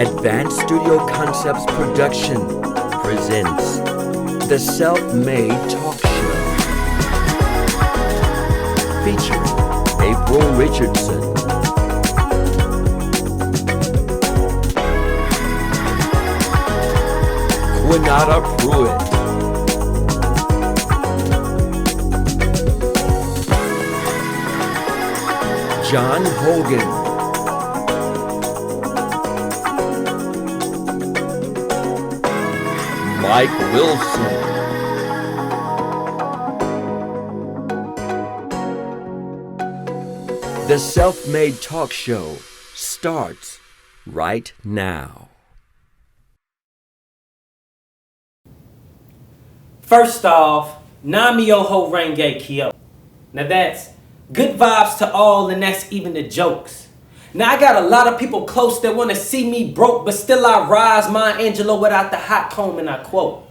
Advanced Studio Concepts Production presents the SelfMade Talk Show, featuring April Richardson, Quinata Pruitt, John Hogan, Mike Wilson. The Self-Made Talk Show starts right now. First off, Nam-myoho Renge Kyo. Now that's good vibes to all, and that's even the jokes. Now I got a lot of people close that want to see me broke, but still I rise, Maya Angelou without the hot comb, and I quote,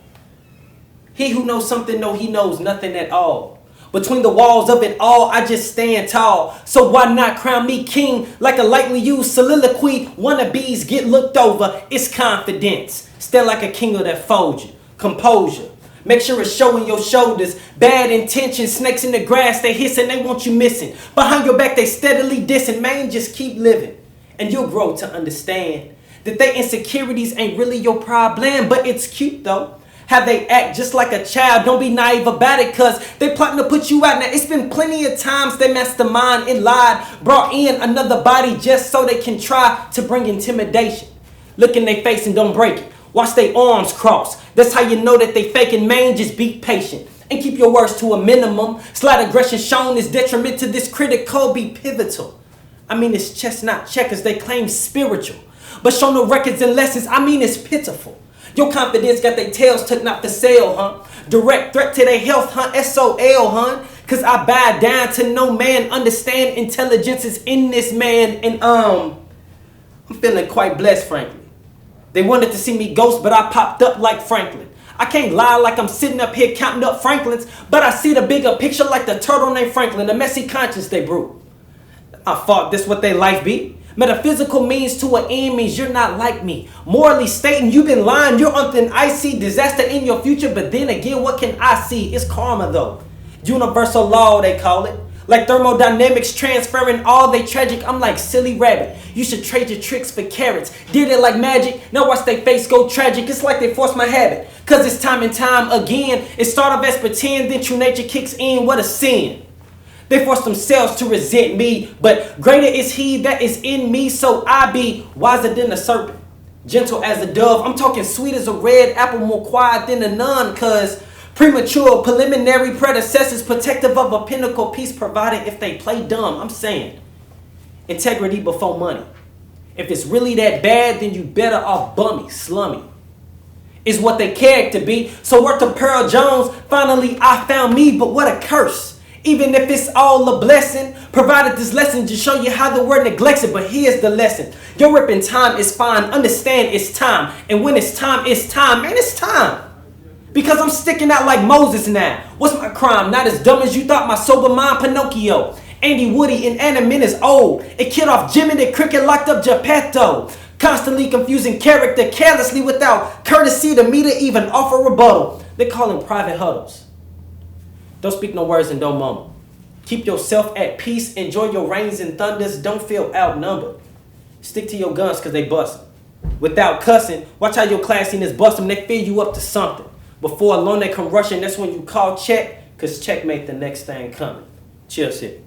"He who knows something, know he knows nothing at all. Between the walls of it all, I just stand tall. So why not crown me king like a lightly used soliloquy? Wannabes get looked over, it's confidence. Stand like a king of that folger, composure. Make sure it's showing your shoulders. Bad intentions, snakes in the grass, they hissing, they want you missing. Behind your back, they steadily dissing. Man, just keep living. And you'll grow to understand that their insecurities ain't really your problem. But it's cute though, how they act just like a child. Don't be naive about it, cause they plotting to put you out. Now it's been plenty of times they mastermind and lied, brought in another body just so they can try to bring intimidation. Look in their face and don't break it. Watch their arms cross. That's how you know that they faking. Man, just be patient and keep your words to a minimum. Slight aggression shown is detriment to this critical, be pivotal. I mean, it's chess, not checkers. They claim spiritual, but show no records and lessons. I mean, it's pitiful. Your confidence got their tails took not for sale, huh? Direct threat to their health, huh? SOL, huh? Cause I bow down to no man. Understand intelligence is in this man. And I'm feeling quite blessed, frankly. They wanted to see me ghost, but I popped up like Franklin. I can't lie like I'm sitting up here counting up Franklins, but I see the bigger picture like the turtle named Franklin, the messy conscience they brew. I thought this what they life be. Metaphysical means to an end means you're not like me. Morally stating you've been lying, you're on thin icy disaster in your future, but then again, what can I see? It's karma though. Universal law they call it. Like thermodynamics transferring all they tragic. I'm like silly rabbit. You should trade your tricks for carrots. Did it like magic. Now watch they face go tragic. It's like they forced my habit. Cause it's time and time again. It start off as pretend, then true nature kicks in. What a sin. They force themselves to resent me. But greater is he that is in me. So I be wiser than a serpent, gentle as a dove. I'm talking sweet as a red apple, more quiet than a nun. Cause premature preliminary predecessors protective of a pinnacle piece provided if they play dumb. I'm saying integrity before money. If it's really that bad, then you better off bummy, slummy. Is what they character be. So worth to Pearl Jones, finally I found me, but what a curse. Even if it's all a blessing, provided this lesson to show you how the word neglects it. But here's the lesson. Your ripping time is fine. Understand it's time. And when it's time, man, it's time. Because I'm sticking out like Moses now. What's my crime? Not as dumb as you thought, my sober mind Pinocchio. Andy Woody inanimate is old. It killed off Jimmy the Cricket, locked up Geppetto. Constantly confusing character, carelessly without courtesy to me to even offer rebuttal. They call them private huddles. Don't speak no words and don't mumble. Keep yourself at peace. Enjoy your rains and thunders. Don't feel outnumbered. Stick to your guns because they bustin'. Without cussing, watch how your classiness bust them. They fill you up to something. Before alone they come rushing, that's when you call check, because checkmate the next thing coming. ChillCity.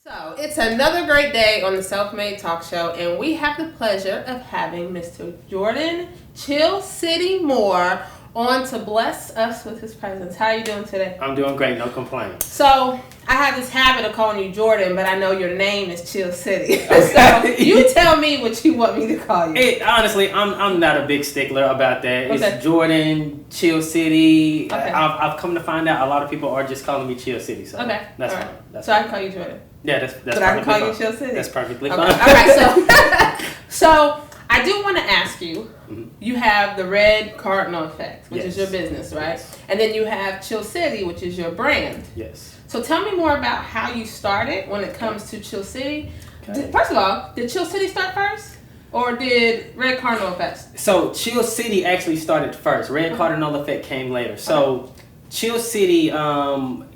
So, it's another great day on the Self-Made Talk Show, and we have the pleasure of having Mr. Jordan ChillCity Moore on to bless us with his presence. How are you doing today? I'm doing great, no complaint. So, I have this habit of calling you Jordan, but I know your name is ChillCity. So, you tell me what you want me to call you. Honestly, I'm not a big stickler about that. Okay. It's Jordan, ChillCity. Okay. I've come to find out a lot of people are just calling me ChillCity. So Okay. that's all right. fine. That's so fine. I can call you Jordan. Yeah, that's But I can call you fine. ChillCity. That's perfectly Okay. fine. All right. So I do want to ask you. You have the Red Cardinal Effect, which is your business, right? Yes. And then you have ChillCity, which is your brand. Yes. So tell me more about how you started when it comes to ChillCity. Okay. First of all, did ChillCity start first? or did Red Cardinal Effect? So ChillCity actually started first. Red Cardinal Effect came later. So ChillCity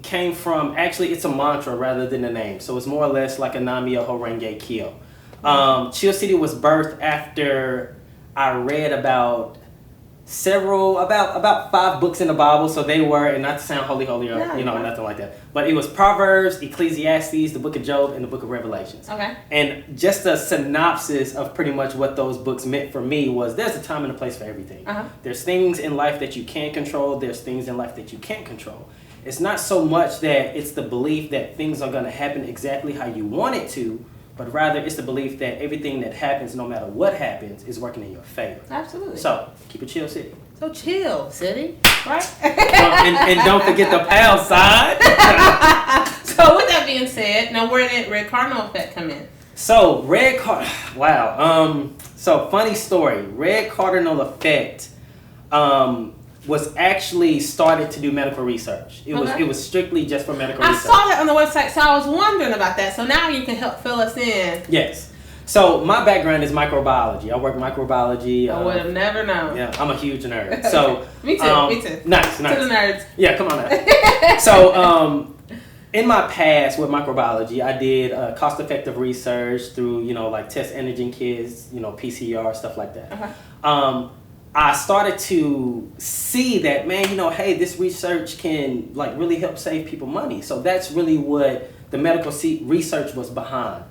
came from, actually it's a mantra rather than a name. So it's more or less like a Nam-myoho Renge Kyo. ChillCity was birthed after I read about about 5 books in the Bible. So they were, and not to sound holy or nothing like that, but it was Proverbs, Ecclesiastes, the Book of Job, and the Book of Revelations. Okay. And just a synopsis of pretty much what those books meant for me was there's a time and a place for everything. There's things in life that you can control. There's things in life that you can't control. It's not so much that it's the belief that things are going to happen exactly how you want it to, but rather it's the belief that everything that happens, no matter what happens, is working in your favor. Absolutely. So keep it chill, city. So chill, city, right? and don't forget the pound sign. So with that being said, now where did Red Cardinal Effect come in? So wow. So funny story. Red Cardinal Effect was actually started to do medical research. It was strictly just for medical research. I saw that on the website, so I was wondering about that. So now you can help fill us in. Yes. So my background is microbiology. I work microbiology. I would have never known. Yeah, I'm a huge nerd. So me too. Nice. To the nerds. Yeah, come on now. So in my past with microbiology, I did cost-effective research through like test antigen kits, PCR, stuff like that. I started to see that, man, hey, this research can like really help save people money. So that's really what the medical research was behind.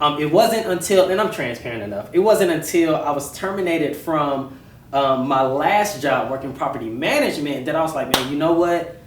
It wasn't until, and I'm transparent enough, it wasn't until I was terminated from my last job working property management that I was like, man, you know what?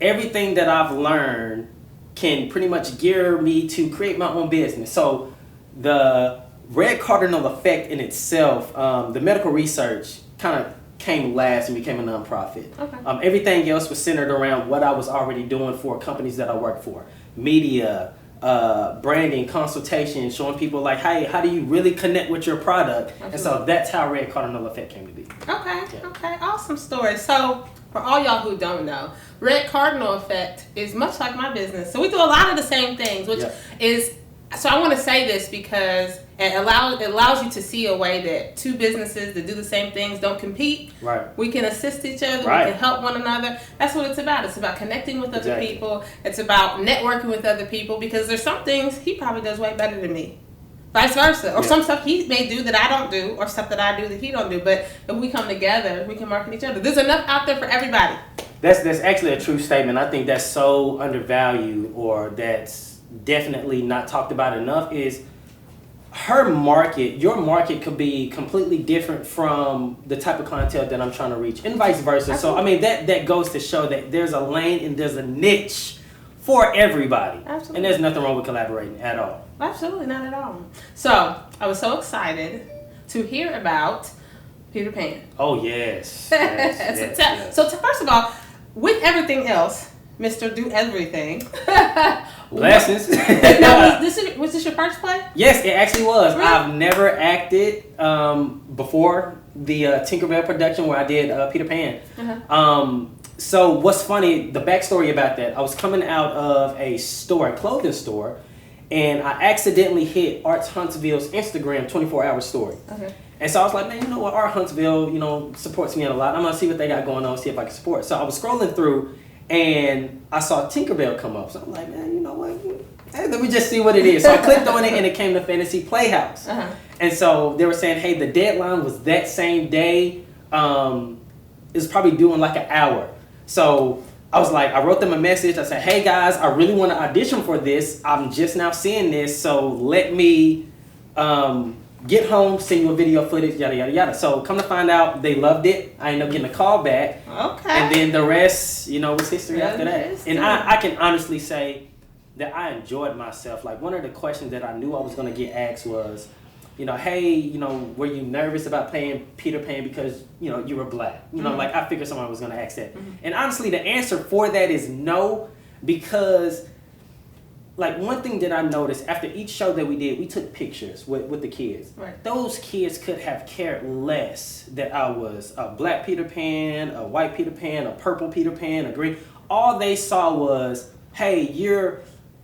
Everything that I've learned can pretty much gear me to create my own business. So the Red Cardinal Effect in itself, the medical research kind of came last and became a nonprofit. Okay. Everything else was centered around what I was already doing for companies that I worked for. Media, branding, consultation, showing people like, hey, how do you really connect with your product? Absolutely. And so that's how Red Cardinal Effect came to be. Okay, okay, awesome story. So for all y'all who don't know, Red Cardinal Effect is much like my business. So we do a lot of the same things, which is, so I want to say this because it allows you to see a way that two businesses that do the same things don't compete. Right. We can assist each other. Right. We can help one another. That's what it's about. It's about connecting with other people. It's about networking with other people because there's some things he probably does way better than me. Vice versa. Or some stuff he may do that I don't do or stuff that I do that he don't do. But if we come together, we can market each other. There's enough out there for everybody. That's actually a true statement. I think that's so undervalued or that's definitely not talked about enough is your market could be completely different from the type of clientele that I'm trying to reach and vice versa. Absolutely. So, I mean, that goes to show that there's a lane and there's a niche for everybody. Absolutely. And there's nothing wrong with collaborating at all. Absolutely, not at all. So, I was so excited to hear about Peter Pan. Oh, yes. yes. So, first of all, with everything else, Mr. Do Everything. Blessings. Now, was this your first play? Yes, it actually was. Really? I've never acted before the Tinkerbell production where I did Peter Pan. So what's funny, the backstory about that, I was coming out of a clothing store, and I accidentally hit Art Huntsville's Instagram 24-hour story. Okay. And so I was like, man, you know what, Art Huntsville, supports me a lot. I'm going to see what they got going on, see if I can support. So I was scrolling through, and I saw Tinkerbell come up. So I'm like, man, you know what? Hey, let me just see what it is. So I clicked on it, and it came to Fantasy Playhouse. And so they were saying, hey, the deadline was that same day. It was probably due in like an hour. So I was like, I wrote them a message. I said, hey, guys, I really want to audition for this. I'm just now seeing this. So let me get home, send you a video footage, yada, yada, yada. So come to find out, they loved it. I ended up getting a call back. Okay. And then the rest, was history after that. And I can honestly say that I enjoyed myself. Like, one of the questions that I knew I was going to get asked was, hey, were you nervous about playing Peter Pan because, you were black? Like, I figured someone was going to ask that. And honestly, the answer for that is no, because like, one thing that I noticed after each show that we did, we took pictures with the kids. Right. Those kids could have cared less that I was a black Peter Pan, a white Peter Pan, a purple Peter Pan, a green. All they saw was, hey, you're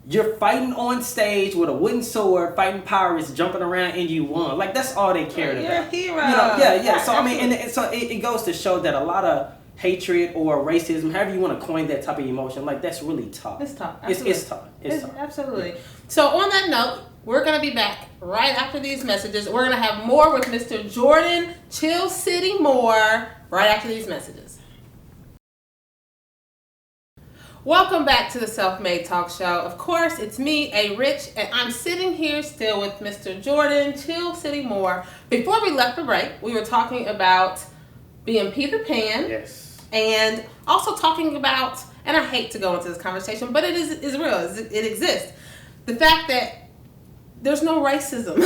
you're fighting on stage with a wooden sword, fighting pirates, jumping around, and you won. Like, that's all they cared You're about. a hero. Yeah. So, I mean, it goes to show that a lot of hatred or racism, however you want to coin that type of emotion, like, that's really tough. It's tough. It's tough. It's tough. Absolutely. So, on that note, we're going to be back right after these messages. We're going to have more with Mr. Jordan ChillCity Moore right after these messages. Welcome back to the SelfMade Talk Show. Of course, it's me, A. Rich, and I'm sitting here still with Mr. Jordan ChillCity Moore. Before we left the break, we were talking about being Peter Pan. Yes. And also talking about, and I hate to go into this conversation, but it is real. It exists. The fact that there's no racism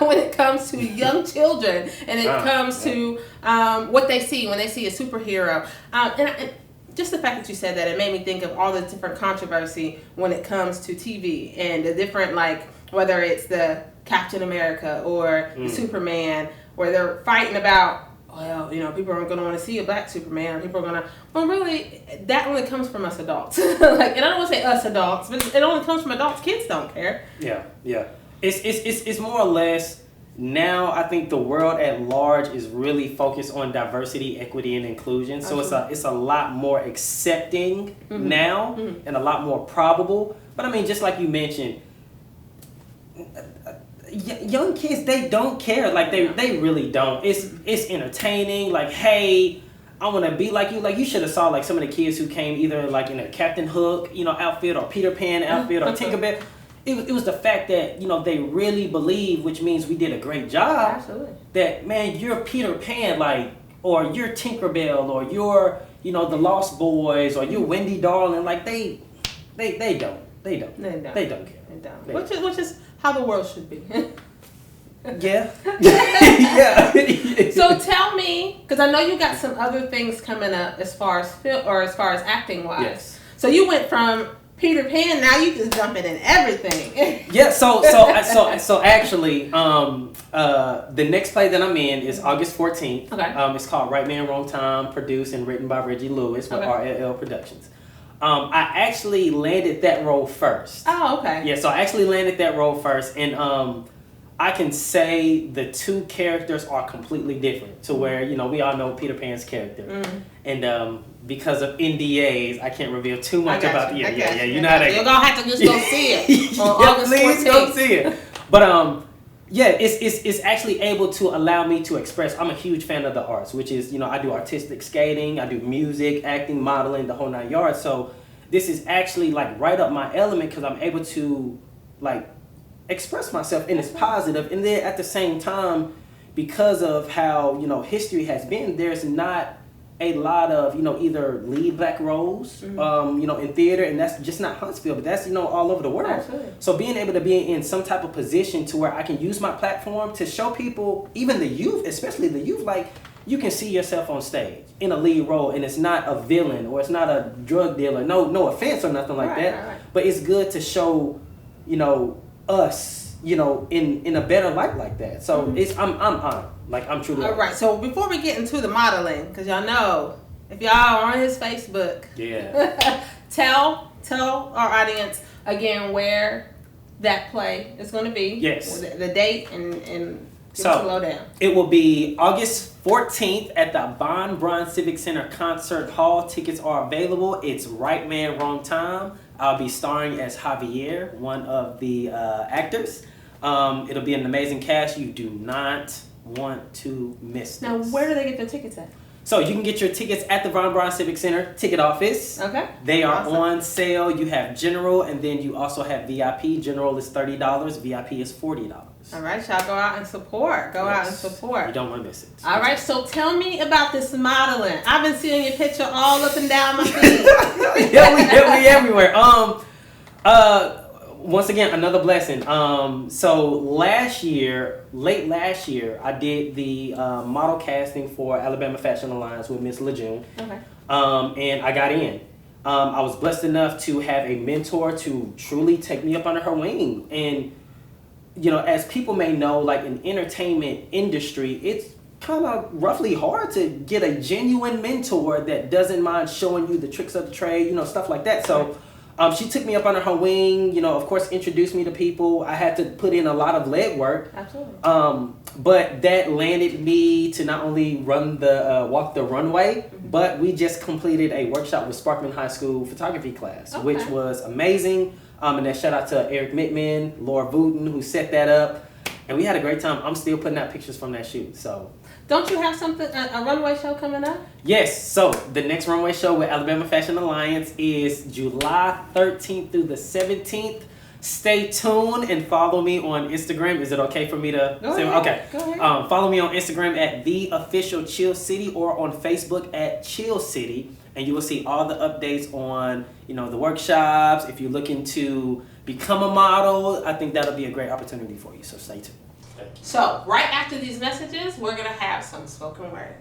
when it comes to young children and it comes to what they see when they see a superhero. And just the fact that you said that, it made me think of all the different controversy when it comes to TV and the different, like, whether it's the Captain America or the Superman, where they're fighting about, well, you know, people aren't going to want to see a black Superman, or people are going to, well, really, that only comes from us adults. Like, and I don't want to say us adults, but it only comes from adults. Kids don't care. Yeah. It's more or less, now I think the world at large is really focused on diversity, equity, and inclusion. So it's a lot more accepting now and a lot more probable. But I mean, just like you mentioned, young kids, they don't care. Like, they really don't. It's entertaining. Like, hey, I want to be like you. Like, you should have saw, like, some of the kids who came either, like, in a Captain Hook, you know, outfit, or Peter Pan outfit, or Tinkerbell. It was the fact that, you know, they really believe, which means we did a great job. Absolutely. That, man, you're Peter Pan, like, or you're Tinkerbell, or you're, you know, the Lost Boys, or you're Wendy Darling. Like, they don't care. They don't. Which is how the world should be. Yeah. Yeah. So tell me, because I know you got some other things coming up as far as acting wise. Yes. So you went from Peter Pan, now you just jumping in everything. Yeah. So actually, the next play that I'm in is August 14th. Okay. It's called Right Man, Wrong Time, produced and written by Reggie Lewis with RLL Productions. I actually landed that role first. Oh, okay. Yeah. So I actually landed that role first, and I can say the two characters are completely different, to where, you know, we all know Peter Pan's character, and because of NDAs, I can't reveal too much about. You know how that. You're gonna have to just go see it on August 14th. Please go see it. But yeah, it's actually able to allow me to express. I'm a huge fan of the arts, which is, you know, I do artistic skating, I do music, acting, modeling, the whole 9 yards. So this is actually, like, right up my element, because I'm able to, like, express myself, and it's positive. And then at the same time, because of how, you know, history has been, there's not a lot of, you know, either lead black roles, you know, in theater, and that's just not Huntsville, but that's, you know, all over the world. Absolutely. So being able to be in some type of position to where I can use my platform to show people, even the youth, especially the youth, like, you can see yourself on stage in a lead role, and it's not a villain, or it's not a drug dealer. No offense or nothing like that. Right. But it's good to show, you know, us, you know, in a better light like that. So I'm honored. Like, I'm truly honored. All right. So before we get into the modeling, because y'all know, if y'all are on his Facebook, tell our audience again where that play is going to be. Yes. The date and give us a lowdown. It will be August 14th at the Von Braun Civic Center Concert Hall. Tickets are available. It's Right Man, Wrong Time. I'll be starring as Javier, one of the actors. It'll be an amazing cast. You do not want to miss this. Now, where do they get their tickets at? So you can get your tickets at the Von Braun Civic Center ticket office. Okay. They are on sale. You have general, and then you also have VIP. General is $30. VIP is $40. All right, y'all go out and support. Out and support. You don't want to miss it. All right, so tell me about this modeling. I've been seeing your picture all up and down my feed. we everywhere. Once again, another blessing. So late last year, I did the model casting for Alabama Fashion Alliance with Miss Lejeune. Okay. And I got in. I was blessed enough to have a mentor to truly take me up under her wing. And, you know, as people may know, like, in entertainment industry, it's kind of roughly hard to get a genuine mentor that doesn't mind showing you the tricks of the trade, you know, stuff like that. So She took me up under her wing, you know, of course, introduced me to people. I had to put in a lot of leg work. Absolutely. But that landed me to not only walk the runway, but we just completed a workshop with Sparkman High School photography class, which was amazing. And then shout out to Eric Mittman, Laura Vooten, who set that up. And we had a great time. I'm still putting out pictures from that shoot, so. Don't you have a runway show coming up? Yes, so the next runway show with Alabama Fashion Alliance is July 13th through the 17th. Stay tuned and follow me on Instagram. Is it okay for me to Go say? ahead. Okay. Go ahead. Follow me on Instagram at @TheOfficialChillCity or on Facebook at ChillCity, and you will see all the updates on, you know, the workshops. If you're looking to become a model, I think that'll be a great opportunity for you. So stay tuned. So, right after these messages, we're going to have some spoken word.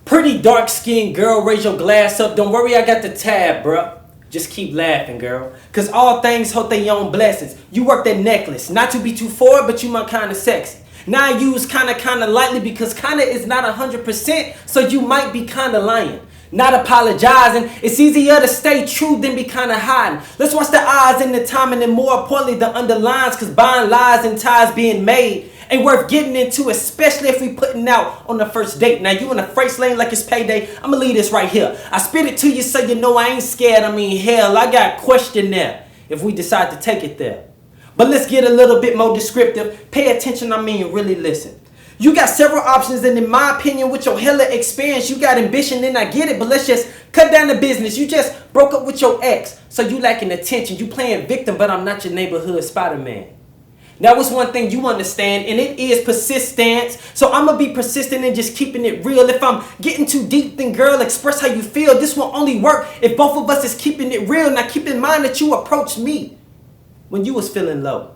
Pretty dark skinned girl, raise your glass up. Don't worry, I got the tab, bruh. Just keep laughing, girl. Cause all things hold their own blessings. You work that necklace, not to be too forward, but you my kinda sexy. Now I use kinda lightly because kinda is not 100%, so you might be kinda lying. Not apologizing. It's easier to stay true than be kinda hiding. Let's watch the eyes and the timing, and more importantly the underlines, cause buying lies and ties being made ain't worth getting into, especially if we putting out on the first date. Now you in the freight lane like it's payday. I'ma leave this right here. I spit it to you so you know I ain't scared. I mean, hell, I got question there if we decide to take it there. But let's get a little bit more descriptive. Pay attention, I mean really listen. You got several options, and in my opinion, with your hella experience, you got ambition, and I get it, but let's just cut down the business. You just broke up with your ex, so you lacking attention. You playing victim, but I'm not your neighborhood Spider-Man. Now, it's one thing you understand, and it is persistence. So I'm going to be persistent and just keeping it real. If I'm getting too deep, then girl, express how you feel. This will only work if both of us is keeping it real. Now, keep in mind that you approached me when you was feeling low.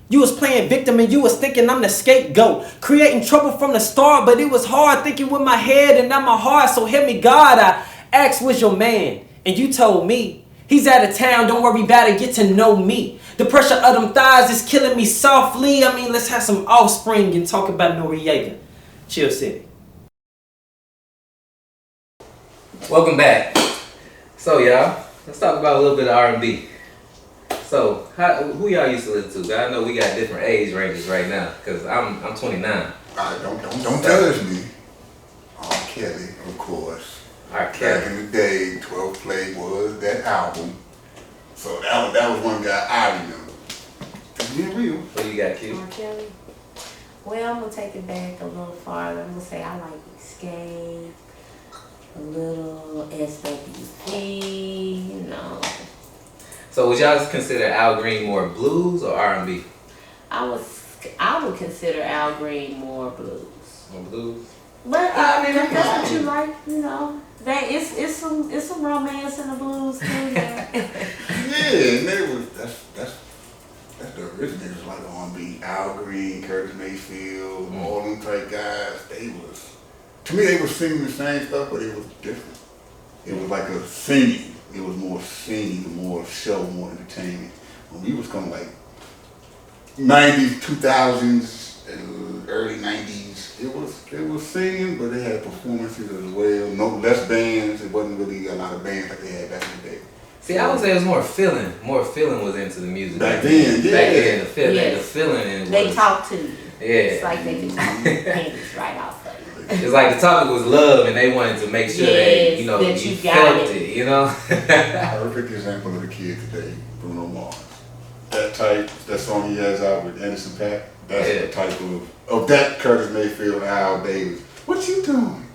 You was playing victim and you was thinking I'm the scapegoat. Creating trouble from the start, but it was hard thinking with my head and not my heart. So help me God, I asked, was your man? And you told me, he's out of town, don't worry about it, get to know me. The pressure of them thighs is killing me softly. I mean, let's have some offspring and talk about Noriega. Chill City. Welcome back. So y'all, let's talk about a little bit of R&B. So, who y'all used to listen to? I know we got different age ranges right now, cause I'm 29. Don't judge me. R. Kelly, of course. R. Kelly. Back in the day, 12 Play was that album. So that was one guy I remember. It's being real. What you got, Q? R. Kelly. Well, I'm gonna take it back a little farther. I'm gonna say I like Escape, a little SWV, you know. So would y'all consider Al Green more blues or R&B? I would consider Al Green more blues. More blues? But if that's what you like, you know. It's some romance in the blues too. Yeah. Yeah, and that's the originators like R&B. Al Green, Curtis Mayfield, all them type guys. To me, they were singing the same stuff, but it was different. It was like a singing. It was more singing, more show, more entertainment. When we was coming like 90s, 2000s, and early 90s, it was singing, but they had performances as well. No less bands. It wasn't really a lot of bands like they had back in the day. See, I would say it was more feeling. More feeling was into the music. Back then, yeah. Back then, the feeling, Yes. the feeling in it They was, talk to you. Yeah. It's like they can talk your panties right off of you. It's like the topic was love, and they wanted to make sure that, you know, that you you got felt it. it, you know? Perfect example of the kid today, Bruno Mars. That type, that song he has out with Anderson .Paak, that's the type of that Curtis Mayfield, Al Davis. What you doing?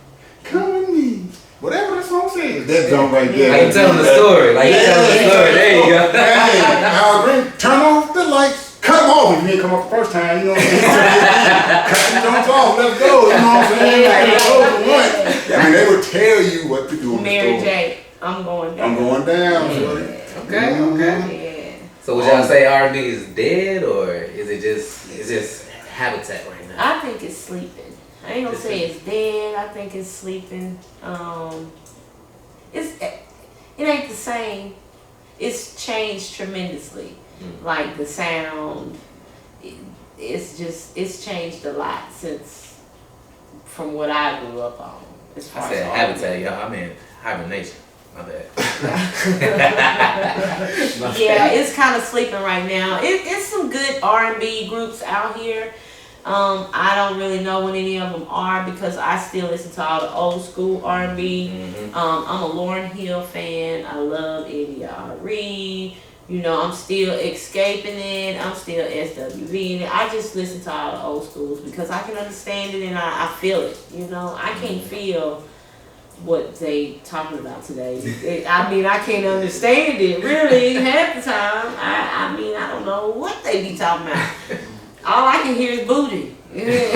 Come with me. Whatever that song says, that song right there. Like you telling the story. Like you telling the story. There you go. Hey, Al Green, turn off the lights. Cut them off if you didn't come off the first time, you know what I'm saying? Cut them joints off, let's go, you know what I'm saying? I mean, they would tell you what to do in Mary the store. J, I'm going down. I'm going down, shorty. Okay, okay. Yeah. So would y'all say R&B is dead, or is it just habitat right now? I think it's sleeping. I ain't gonna say it's dead. I think it's sleeping. It ain't the same. It's changed tremendously. Like the sound, it's changed a lot from what I grew up on. As far I said as habitat, y'all. I mean hibernation. My bad. Yeah, it's kind of sleeping right now. It's some good R&B groups out here. I don't really know what any of them are because I still listen to all the old school R&B. I'm a Lauryn Hill fan. I love Eddie. You know, I'm still escaping it. I'm still SWV in it. I just listen to all the old schools because I can understand it and I feel it. You know, I can't feel what they talking about today. I mean, I can't understand it really half the time. I mean, I don't know what they be talking about. All I can hear is booty. That's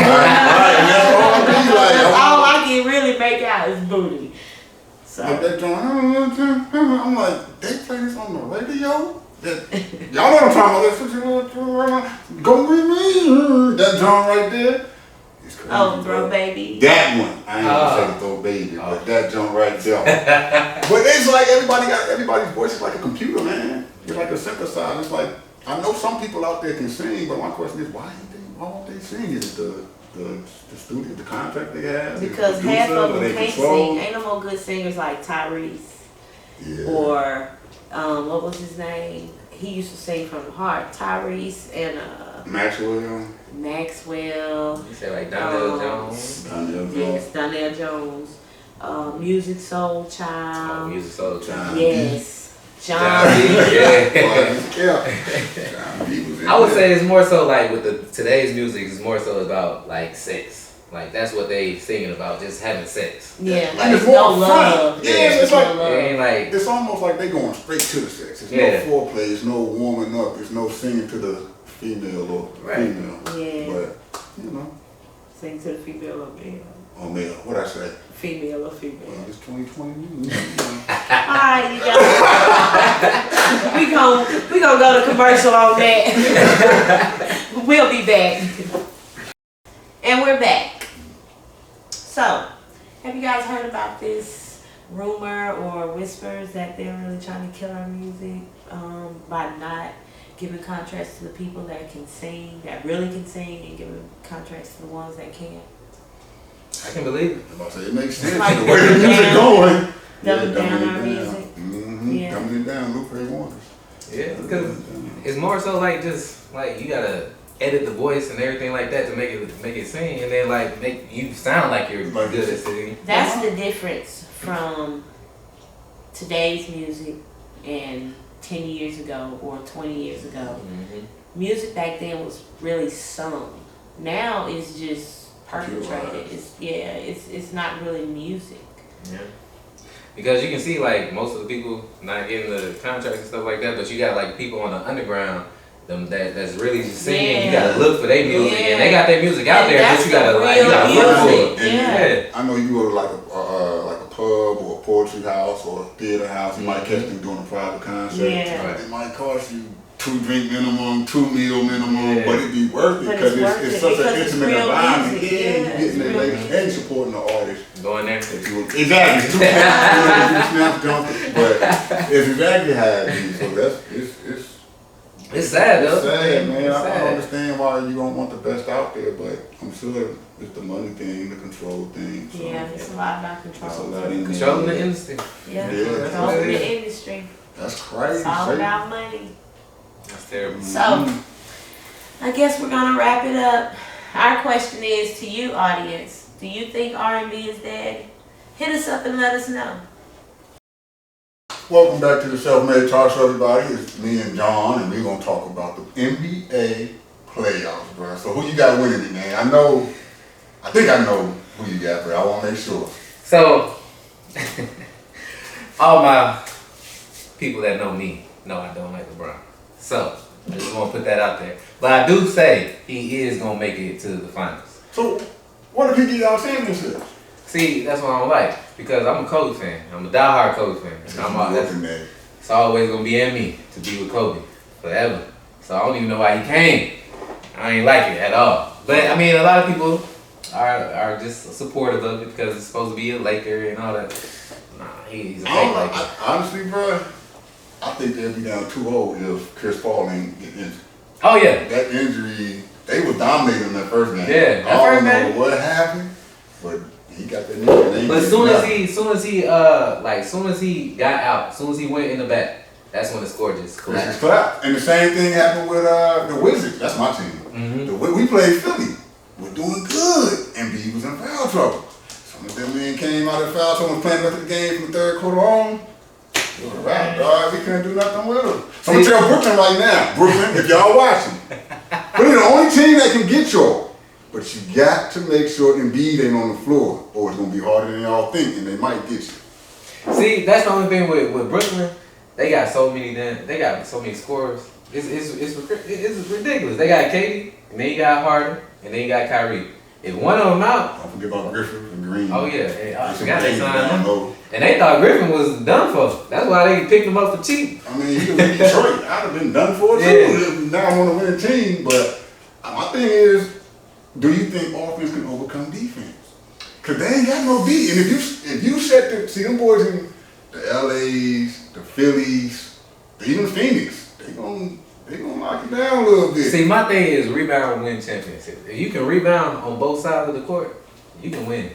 all I can really make out is booty. So Like that joint, I'm like, they play this on the radio? Y'all know what I'm talking about. Go with me. That joint right there. It's crazy, oh, bro, baby. That one. I ain't gonna say throw baby, but that joint right there. But it's like everybody's voice is like a computer, man. It's like a synthesizer. It's like, I know some people out there can sing, but my question is, why won't they sing? Is it the studio, the contract they have? Because the half producer, of them they can't control? sing. Ain't no more good singers like Tyrese. Yeah. Or, what was his name? He used to sing from the heart. Tyrese and Maxwell. You say like Donnell Jones. Yes, Donnell Jones. Music Soul Child. Music Soul Child. Yes. John John B. B. Yeah. I would say it's more so like with today's music, it's more so about like sex. Like that's what they singing about, just having sex. Yeah, And like it's no more love. fun. Yeah, it's like no It ain't like it's almost like they going straight to the sex. It's Yeah. no foreplay. It's no warming up. It's no singing to the female or female. Yeah. But you know, Sing to the female or male. or male. What I say? Female or female. It's 2020. Alright, you guys. we gonna go to commercial on that. We'll be back. And we're back. So, have you guys heard about this rumor or whispers that they're really trying to kill our music by not giving contracts to the people that can sing, that really can sing, and giving contracts to the ones that can't? I can believe it. I'm about to say it makes sense. Like The way the music going. Dumbing down dumbing our it music. Yeah. Dumbing it down. Lupe Wonders. Yeah, because it's more so like just like you gotta edit the voice and everything like that to make it sing, and then like make you sound like you're Like good at singing. That's the difference from today's music and 10 years ago or 20 years ago. Music back then was really sung. Now it's just perpetrated. It's not really music. Yeah. Because you can see like most of the people not getting the contracts and stuff like that, but you got like people on the underground that's really just singing. You gotta look for their music, and they got their music out there, but you gotta look for it. I know you go to like a pub or a poetry house or a theater house. You might catch them doing a private concert. Yeah. It might cost you 2 drink minimum, 2 meal minimum, but it'd be worth it because it's such an intimate environment. Music. You getting that ladies and supporting the artist. Going there. Exactly. But it's exactly how it is. So It's sad though. it's sad, man. It's I sad. don't understand why you don't want the best out there, but I'm sure it's the money thing, the control thing. So Yeah, it's a lot about it's a control. lot in there. Controlling the industry. Yeah, Yeah, controlling the industry. That's crazy. It's all about money. That's terrible. So, I guess we're gonna wrap it up. Our question is to you, audience: do you think R&B is dead? Hit us up and let us know. Welcome back to the SelfMade Talk Show, everybody. It's me and John, and we're gonna talk about the NBA playoffs, bro. So who you got winning it, man? I think I know who you got, but I want to make sure. So, all my people that know me know I don't like LeBron. So, I just want to put that out there. But I do say he is going to make it to the finals. So, what if he get out championships? See, that's what I don't like. Because I'm a Kobe fan. I'm a diehard Kobe fan. It's always going to be in me to be with Kobe forever. So, I don't even know why he came. I ain't like it at all. But, I mean, a lot of people are just supportive of it because it's supposed to be a Laker and all that. Nah, he's a fake Laker. Honestly, bro, I think they'll be down 2-0 if Chris Paul ain't get injured. Oh, yeah. That injury, they were dominating in that first game. Yeah, I don't know what happened, but he got that nigga. But soon as he got out, soon as he went in the back, that's when the score just collapsed. And the same thing happened with the Wizards. That's my team. Mm-hmm. We played Philly. We're doing good. And B was in foul trouble. Some of them men came out of foul trouble and playing the rest of the game from the third quarter on. It was a wrap, dog. We couldn't do nothing with them. So I'm going to tell Brooklyn right now. Brooklyn, if y'all watching, we're the only team that can get y'all. But you got to make sure Embiid ain't on the floor, or it's going to be harder than y'all think, and they might get you. See, that's the only thing with Brooklyn. They got so many scorers. It's ridiculous. They got Katie, and then you got Harden, and then you got Kyrie. If one of them out, don't forget about Griffin and Green. Oh yeah, I forgot they signed down him. low. And they thought Griffin was done for. That's why they picked him up for cheap. I mean, he was in Detroit. I'd have been done for too. Now I want to win a team, but my thing is, do you think offense can overcome defense? Cause they ain't got no D. And if you see them boys in the LAs, the Phillies, even Phoenix, they gonna knock it down a little bit. See, my thing is rebound win championship. If you can rebound on both sides of the court, you can win.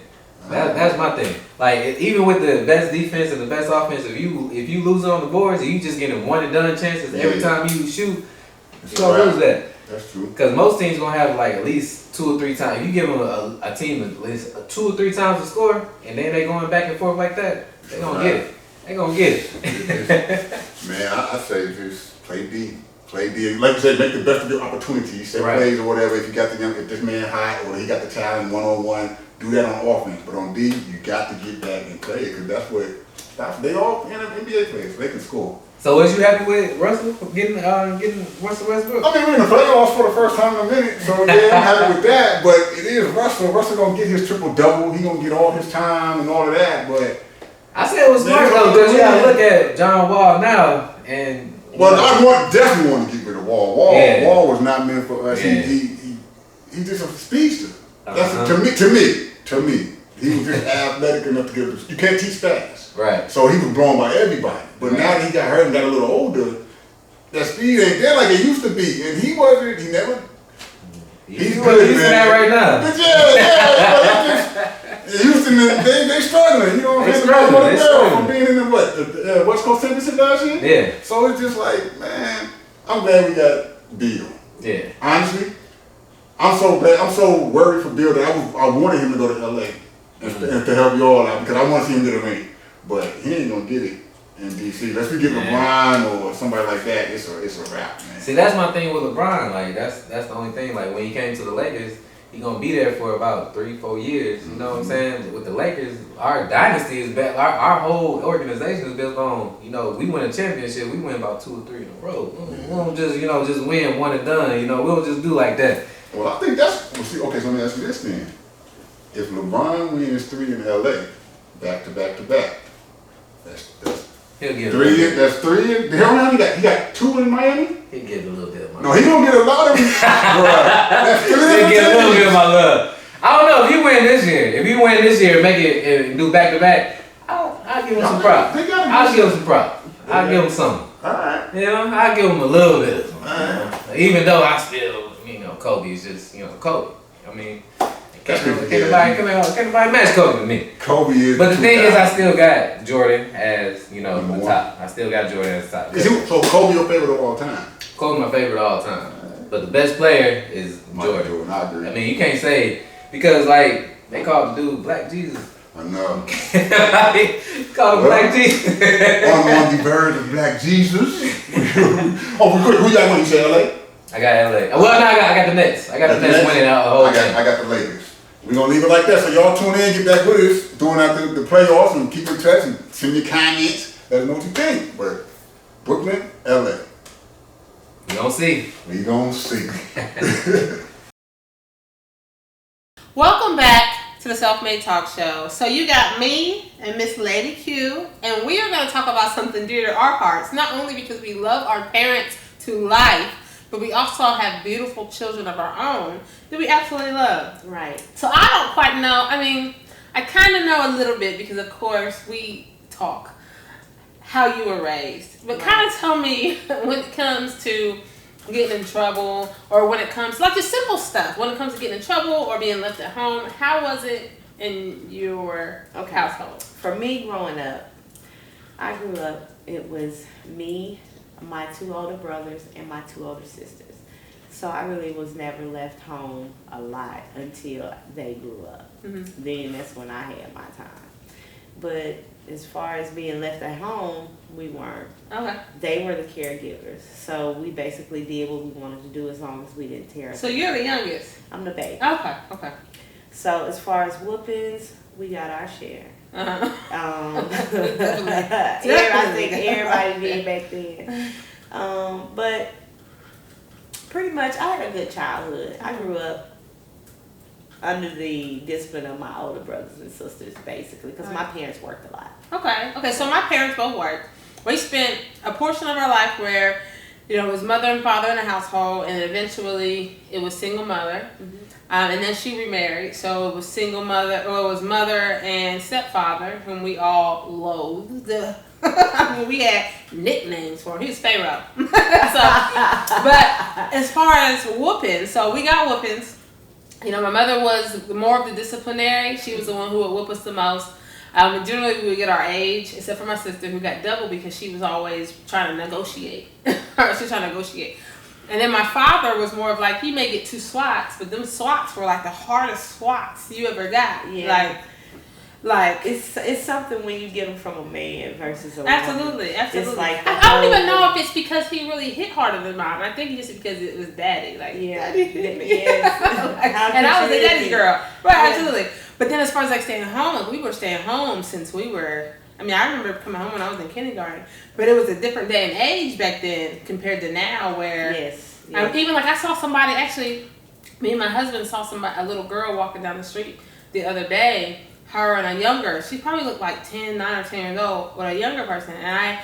That's my thing. Like even with the best defense and the best offense, if you lose on the boards, and you just getting one and done chances every time you shoot, you gonna lose that. That's true. Because most teams gonna have like at least 2 or 3 times. If you give them a team at least 2 or 3 times to score, and then they going back and forth like that, they gonna get it. They gonna get it. Man, I say just play D. Play D. Like you said, make the best of your opportunities. Set Right. plays or whatever. If you got if this man hot or he got the talent 1-on-1, do that on offense. But on D, you got to get back and play because they all NBA players. They can score. So was you happy with Russell getting Russell Westbrook? I mean, we're in the playoffs for the first time in a minute, so yeah, I'm happy with that. But it is Russell. Russell gonna get his triple-double. He gonna get all his time and all of that. But I said it was smart though, because you gotta look at John Wall now and. I definitely want to get rid of Wall. Wall was not meant for us. Yeah. He's just a speedster. That's to me. He was just athletic enough to get it. You can't teach fast. Right. So he was blown by everybody. But now that he got hurt and got a little older, that speed ain't there like it used to be. And he wasn't, he never. He's good, man. That right now. But Houston, they struggling. You know what I'm saying? From being in the West Coast Championship last year. Yeah. So it's just like, man, I'm glad we got Bill. Yeah. Honestly, I'm so glad. I'm so worried for Bill that I wanted him to go to LA and to help you all out because I want to see him get a ring. But he ain't gonna get it in DC. Unless we get LeBron or somebody like that, it's a wrap, man. See, that's my thing with LeBron. Like that's the only thing. Like when he came to the Lakers, he gonna be there for about 3-4 years. You know what I'm saying? With the Lakers, our dynasty is back. Our whole organization is built on. We win a championship. We win about 2 or 3 in a row. We don't just win one and done. We don't just do like that. Well, I think that's. Okay, so let me ask you this then: if LeBron wins 3 in LA, back to back to back, that's He'll get 3. That's 3. How many he got 2 in Miami. He'll get a little bit of my No, he don't get a lot of them. That's 3. He'll get a little bit of my love. I don't know if he win this year. If he win this year and make it and do back to back, I'll give him some props. I'll give him some props. I'll give him something. Alright. I'll give him a little bit of something. Even though I still, Kobe is just, Kobe. I mean, can't nobody match Kobe with me. Kobe is. But the thing is, I still got Jordan as, the top. I still got Jordan as top. So Kobe your favorite of all time? Kobe my favorite of all time. But the best player is Jordan. I agree. I mean, you can't say, because like, they called the dude Black Jesus. I know. Called him Black Jesus. on the verge of Black Jesus. Who y'all want? You say LA? I got LA. Well, no, I got the Nets. I got the Nets winning out the whole thing. I got the Lakers. We're going to leave it like that. So y'all tune in, get back with us, doing out the playoffs, and keep in touch and send your comments. Let us know what you think. But Brooklyn, LA. We gonna see. We gonna see. Welcome back to the SelfMade Talk Show. So you got me and Miss Lady Q, and we are going to talk about something dear to our hearts, not only because we love our parents to life, but we also have beautiful children of our own that we absolutely love. Right. So I don't quite know. I mean, I kind of know a little bit because, of course, we talk how you were raised. But kind of tell me when it comes to getting in trouble, or when it comes, like the simple stuff, when it comes to getting in trouble or being left at home, how was it in your Okay. household? For me, growing up, I grew up, it was me, my 2 older brothers, and my 2 older sisters. So I really was never left home a lot until they grew up. Mm-hmm. Then that's when I had my time. But as far as being left at home, we weren't. Okay. They were the caregivers. So we basically did what we wanted to do as long as we didn't tear up. So you're the youngest. I'm the baby. Okay. So as far as whoopings, we got our share. Uh-huh. I think everybody did back then. But pretty much, I had a good childhood. I grew up under the discipline of my older brothers and sisters, basically, because my parents worked a lot. Okay. So my parents both worked. We spent a portion of our life where, it was mother and father in the household, and eventually it was single mother. Mm-hmm. And then she remarried, so it was single mother, or it was mother and stepfather, whom we all loathed. I mean, we had nicknames for him. He was Pharaoh. But as far as whoopings, so we got whoopings. My mother was more of the disciplinary. She was the one who would whoop us the most. Generally, we would get our age, except for my sister, who got double because she was always trying to negotiate. She was trying to negotiate. And then my father was more of like, he may get 2 swats, but them swats were like the hardest swats you ever got. Yeah. Like It's something when you get them from a man versus a woman. Absolutely. It's like I don't even know if it's because he really hit harder than mom. I think it's just because it was daddy. Like, Yeah. daddy hit me. Yes. And I was a daddy's girl. Right, Yeah. absolutely. But then as far as like staying home, like we were staying home since we were, I remember coming home when I was in kindergarten, but it was a different day and age back then compared to now where, Yes. even like I saw somebody, actually, me and my husband saw a little girl walking down the street the other day, her and a younger, she probably looked like 9 or 10 years old, with a younger person, and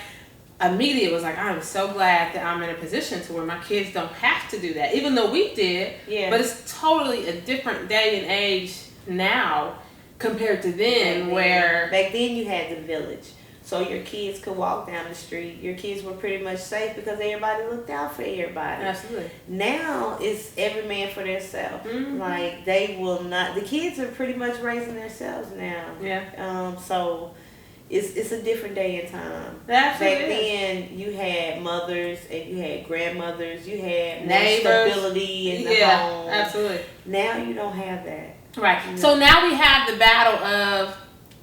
I immediately was like, I'm so glad that I'm in a position to where my kids don't have to do that, even though we did, Yeah. but it's totally a different day and age now compared to then, where back then you had the village, so your kids could walk down the street. Your kids were pretty much safe because everybody looked out for everybody. absolutely. Now it's every man for themselves. Mhm. Like they will not. The kids are pretty much raising themselves now. Yeah. So it's a different day and time. That's Back what it is. then you had mothers and you had grandmothers. You had more Neighbors. stability in the Yeah, home. absolutely. Now you don't have that. Right. So now we have the battle of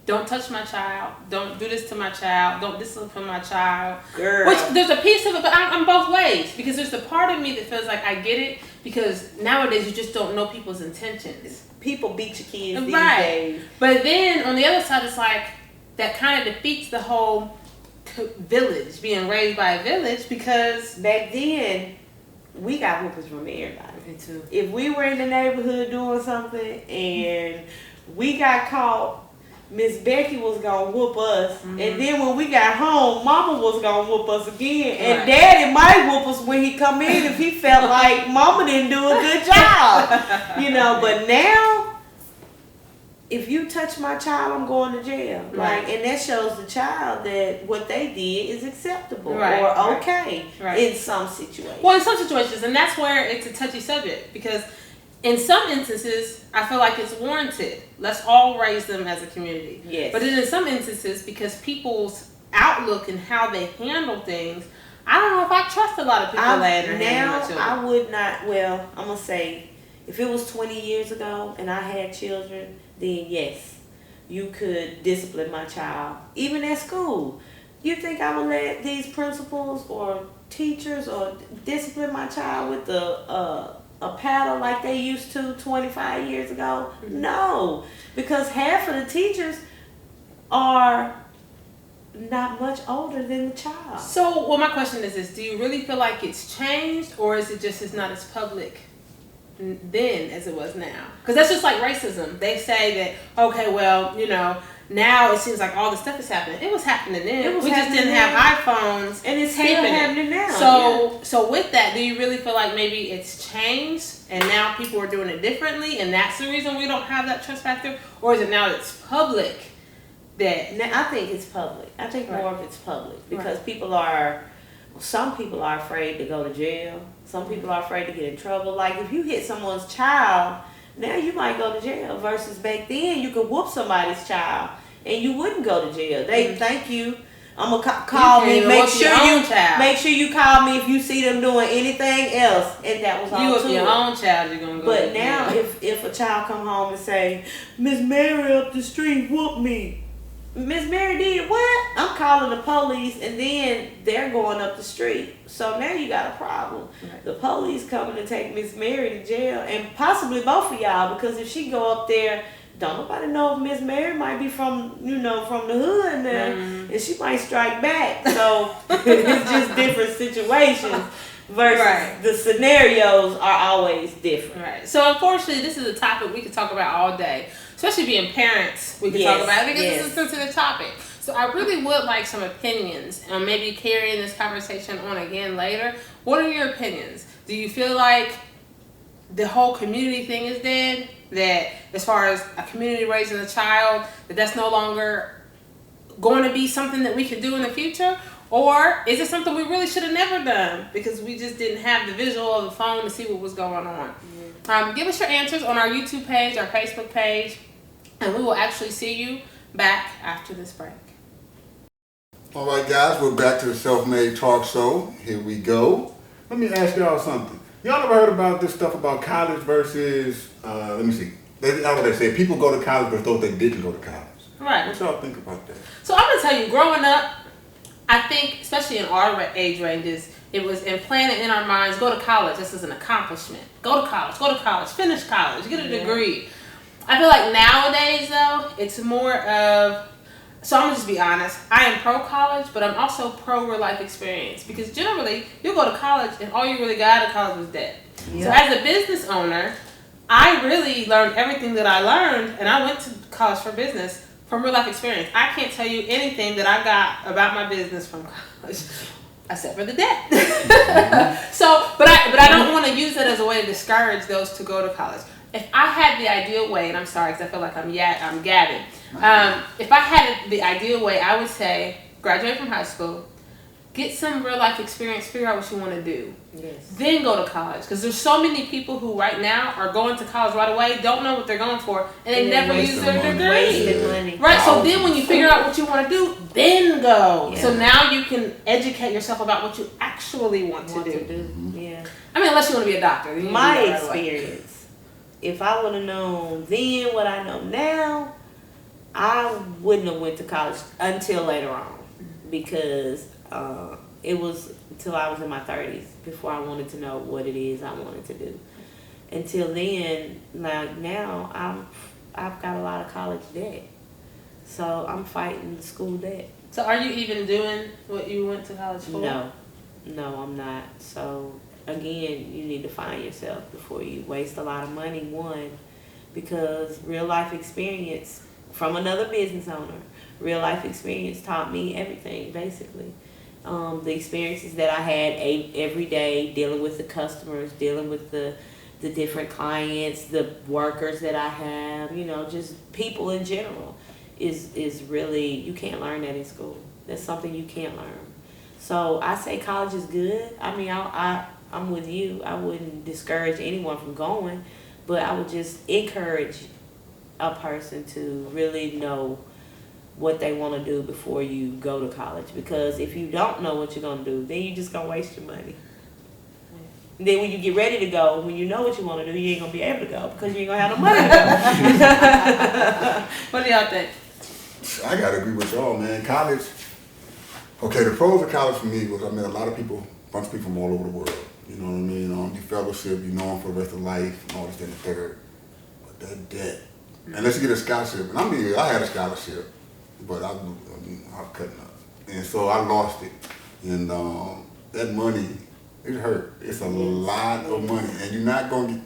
don't touch my child, don't do this to my child, don't discipline my child. Girl. Which there's a piece of it, but I'm both ways, because there's the part of me that feels like I get it, because nowadays you just don't know people's intentions. People beat your kids these Right. days. But then on the other side, it's like that kind of defeats the whole village, being raised by a village, because Back then, we got whoopers from everybody. me too. If we were in the neighborhood doing something and we got caught, Miss Becky was gonna whoop us, and then when we got home, Mama was gonna whoop us again, and Right. Daddy might whoop us when he come in if he felt like Mama didn't do a good job, But now, if you touch my child, I'm going to jail. Right. And that shows the child that what they did is acceptable Right, or right. okay Right. in some situations. Well, in some situations, and that's where it's a touchy subject, because in some instances, I feel like it's warranted. Let's all raise them as a community. Yes. But then in some instances, because people's outlook and how they handle things, I don't know if I trust a lot of people laying their hand on my children. I would not. Well, I'm gonna say, if it was 20 years ago and I had children, then yes, you could discipline my child, even at school. You think I would let these principals or teachers or discipline my child with a paddle like they used to 25 years ago? No, because half of the teachers are not much older than the child. So, well, my question is this: do you really feel like it's changed, or is it just it's not as public then as it was now? Because that's just like racism. They say that, okay, well, now it seems like all the stuff is happening. It was happening then. We just didn't have iPhones, and it's still taping it. happening now. So with that, do you really feel like maybe it's changed and now people are doing it differently, and that's the reason we don't have that trust factor, or is it now it's public that? Now, I think it's public. I think more of it's public because some people are afraid to go to jail. Some people are afraid to get in trouble. Like if you hit someone's child, Now you might go to jail versus back then you could whoop somebody's child and you wouldn't go to jail. They thank you. I'm gonna call me. Make sure you call me if you see them doing anything else, and that was all. You with your own child, you're gonna go. But now, if a child come home and say, Miss Mary up the street whooped me, Miss Mary did what? I'm calling the police, and then they're going up the street. So now you got a problem. Right. The police coming to take Miss Mary to jail, and possibly both of y'all, because if she go up there. Don't nobody know if Miss Mary might be from the hood now, and she might strike back. So it's just different situations versus the scenarios are always different. Right. So unfortunately, this is a topic we could talk about all day, especially being parents. We could talk about it because this is a sensitive topic. So I really would like some opinions, and maybe carrying this conversation on again later. What are your opinions? Do you feel like the whole community thing is dead? That as far as a community raising a child, that's no longer going to be something that we could do in the future? Or is it something we really should have never done because we just didn't have the visual of the phone to see what was going on? Give us your answers on our YouTube page, our Facebook page, and we will actually see you back after this break. All right, guys, we're back to the SelfMade Talk Show. Here we go. Let me ask y'all something. Y'all ever heard about this stuff about college versus, let me see. How would they say? People go to college but those that didn't go to college. Right. What y'all think about that? So I'm going to tell you, growing up, I think, especially in our age ranges, it was implanted in our minds, go to college. This is an accomplishment. Go to college, finish college, get a degree. I feel like nowadays, though, it's more of, so I'm going to just be honest, I am pro-college, but I'm also pro-real-life experience. Because generally, you go to college and all you really got out of college was debt. Yep. So as a business owner, I really learned everything that I learned, and I went to college for business from real-life experience. I can't tell you anything that I got about my business from college, except for the debt. But I don't want to use that as a way to discourage those to go to college. If I had the ideal way, and I'm sorry because I feel like I'm gabbing. If I had the ideal way, I would say graduate from high school, get some real life experience, figure out what you want to do, then go to college. Because there's so many people who right now are going to college right away, don't know what they're going for, and they never use their degree. Wasted money. Right. So then when you figure out what you want to do, then go. Yeah. So now you can educate yourself about what you actually want to do. Yeah. I mean, unless you want to be a doctor. Then My experience. If I would have known then what I know now, I wouldn't have went to college until later on, because it was until I was in my 30s before I wanted to know what it is I wanted to do. Until then, like now, I've got a lot of college debt, so I'm fighting the school debt. So are you even doing what you went to college for? No, I'm not. So again, you need to find yourself before you waste a lot of money. One, because real life experience from another business owner, real life experience taught me everything, basically. The experiences that I had every day, dealing with the customers, dealing with the different clients, the workers that I have, just people in general, is really, you can't learn that in school. That's something you can't learn. So I say college is good. I mean, I'm with you. I wouldn't discourage anyone from going, but I would just encourage a person to really know what they want to do before you go to college. Because if you don't know what you're going to do, then you're just going to waste your money. And then when you get ready to go, when you know what you want to do, you ain't going to be able to go because you ain't going to have no money to go. What do y'all think? I got to agree with y'all, man. College, okay, the pros of college for me was, a lot of people, bunch of people from all over the world. You know what I mean? You fellowship, you know them for the rest of life, and all this, and the third. But that debt. Unless you get a scholarship, and I had a scholarship, but I was cutting up. And so I lost it. And that money, it hurt. It's a lot of money. And you're not going to get,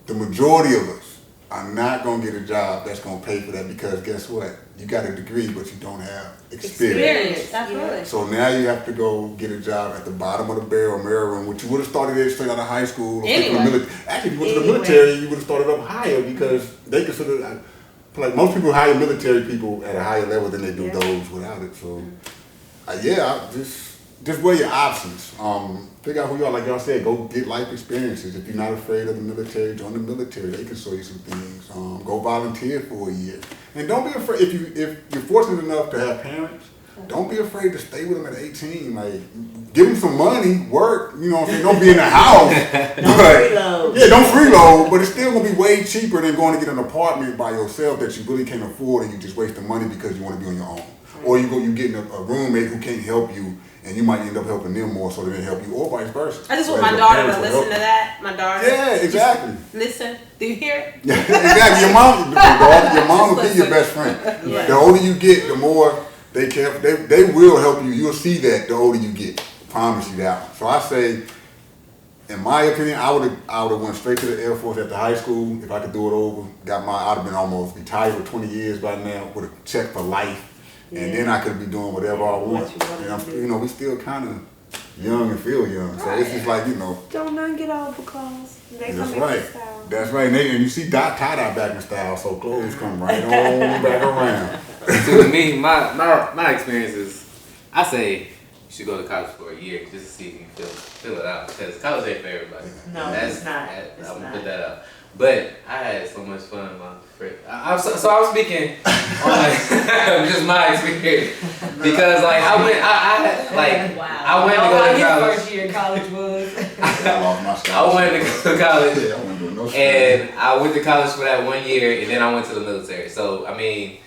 the majority of us are not going to get a job that's going to pay for that, because guess what? You got a degree, but you don't have experience. Absolutely. So now you have to go get a job at the bottom of the barrel, Maryland, which you would have started there straight out of high school. Anyway. Actually, if you went to the military, you would have started up higher, because they consider, like most people hire military people at a higher level than they do those without it. So, just weigh your options. Figure out who you are. Like y'all said, go get life experiences. If you're not afraid of the military, join the military. They can show you some things. Go volunteer for a year. And don't be afraid, if you're fortunate enough to have parents, don't be afraid to stay with them at 18. Like, give them some money, work, you know what I'm saying? Don't be in the house. Don't freeload. Yeah, don't freeload, but it's still gonna be way cheaper than going to get an apartment by yourself that you really can't afford and you just wasting money because you want to be on your own. Or you getting a roommate who can't help you and you might end up helping them more so they help you, or vice versa. I just want Whereas my your daughter parents to will listen help to that. My daughter. Yeah, exactly. Listen. Do you hear it? Yeah, exactly. Your mom will be your best friend. Yeah. The older you get, the more they care. They will help you. You'll see that the older you get. I promise you that one. So I say, in my opinion, I would have went straight to the Air Force after high school if I could do it over. I'd have been almost retired for 20 years by now with a check for life, and then I could be doing whatever I want. And we still kind of young and feel young, so it's just like Don't none get old because they That's come right. in style. That's right. And you see tie-dye back in style, so clothes come right on back around. So to me, my experience is, I say you should go to college for a year just to see if you can fill it out, because college ain't for everybody. No, it's not. I'm gonna put that out. But I had so much fun, my friend. I was speaking on just my experience, because like I went to go to college. First year in college was. I wanted to go to college, and I went to college for that 1 year, and then I went to the military. So I mean,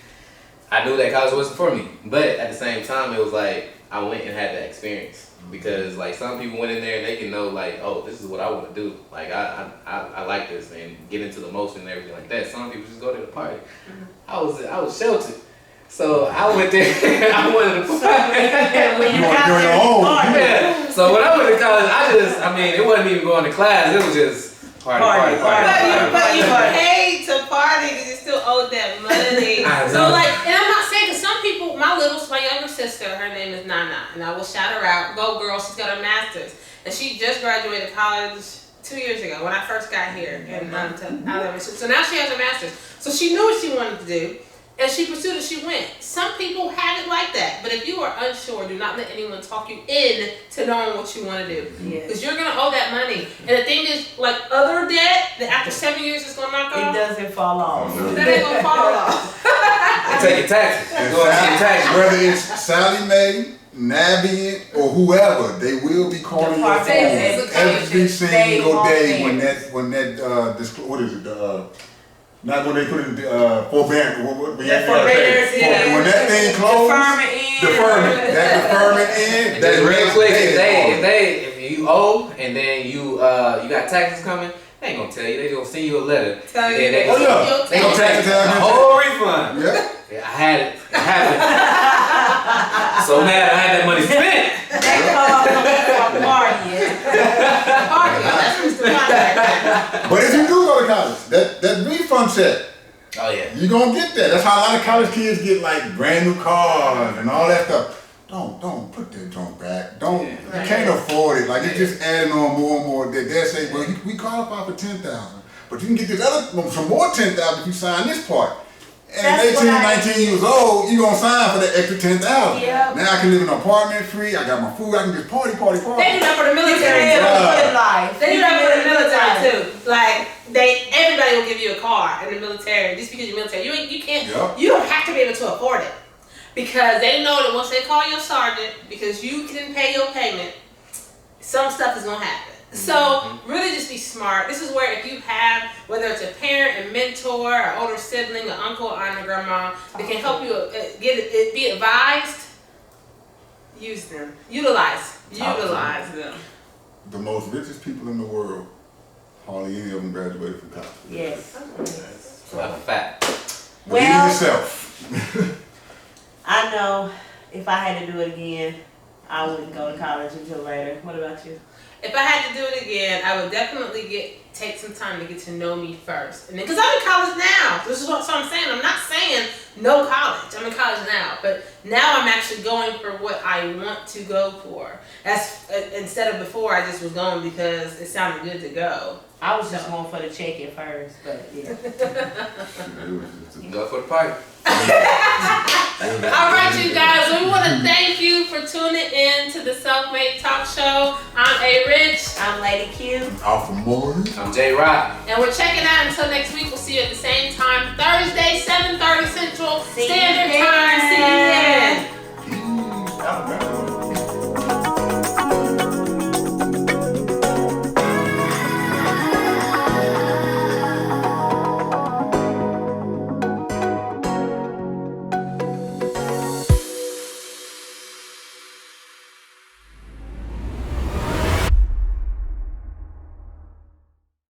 I knew that college wasn't for me, but at the same time, it was like I went and had that experience, because like some people went in there and they can know like, oh, this is what I want to do. Like I like this and get into the motion and everything like that. Some people just go to the party. I was sheltered. So I went there. I wanted to party. When you You got want there, your own. Yeah. So when I went to college, it wasn't even going to class. It was just party. But you paid to party because you still owed that money. So like, and I'm not saying, because some people, my younger sister, her name is Nana, and I will shout her out. Go girl, she's got her master's, and she just graduated college 2 years ago when I first got here in Alabama. So now she has her master's. So she knew what she wanted to do, and she pursued it. She went. Some people have it like that, but if you are unsure, do not let anyone talk you in to knowing what you want to do, because you're gonna owe that money. And the thing is, like other debt, that after 7 years it's gonna knock off. it doesn't fall off. That ain't gonna fall off. They take your taxes. And Go and get your taxes. whether it's Sally Mae, Navient, or whoever, they will be calling your phone Department of every Education, they single want day it. when that what is it, not when they put it in the forbearance. When that thing closed, deferment in. That's real quick. If you owe and then you got taxes coming, they ain't gonna tell you. They gonna send you a letter. Tell you. They Oh, yeah. gonna They gonna take tell the you. whole refund. Yeah. Yeah, I had it. It happened. So mad I had that money spent. They call for partying. But if you do go to college, that refund check, Oh yeah. you gonna get that. That's how a lot of college kids get like brand new cars and all that stuff. Don't put that junk back. You can't afford it. Like it's just adding on more and more. They'll say, well, we qualify for 10,000, but you can get this some more 10,000 if you sign this part. And at 18, 19 years old, you gonna sign for that extra 10,000. Yep. Now I can live in an apartment free. I got my food. I can just party. They do that for the military. They do that for the military too. Like everybody will give you a car in the military just because you're military. You can't. Yep. You don't have to be able to afford it, because they know that once they call your sergeant because you didn't pay your payment, some stuff is gonna happen. So really just be smart. This is where if you have, whether it's a parent, a mentor, an older sibling, an uncle, aunt, or grandma that can help you be advised, use them. Utilize them. The most richest people in the world, hardly any of them graduated from college. Yes. So, That's a fact. believe in Well, yourself. I know if I had to do it again, I wouldn't go to college until later. What about you? If I had to do it again, I would definitely take some time to get to know me first. And then, because I'm in college now. This is what I'm saying. I'm not saying no college. I'm in college now. But now I'm actually going for what I want to go for. That's instead of before, I just was going because it sounded good to go. I was just going for the check at first, but yeah. You go for the party. All right, you guys, we want to thank you for tuning in to the SelfMade Talk Show. I'm A. Rich. I'm Lady Q. Alpha Morgan. I'm J. Rock. And we're checking out until next week. We'll see you at the same time, Thursday, 7:30 Central See you Standard then. Time. See you then.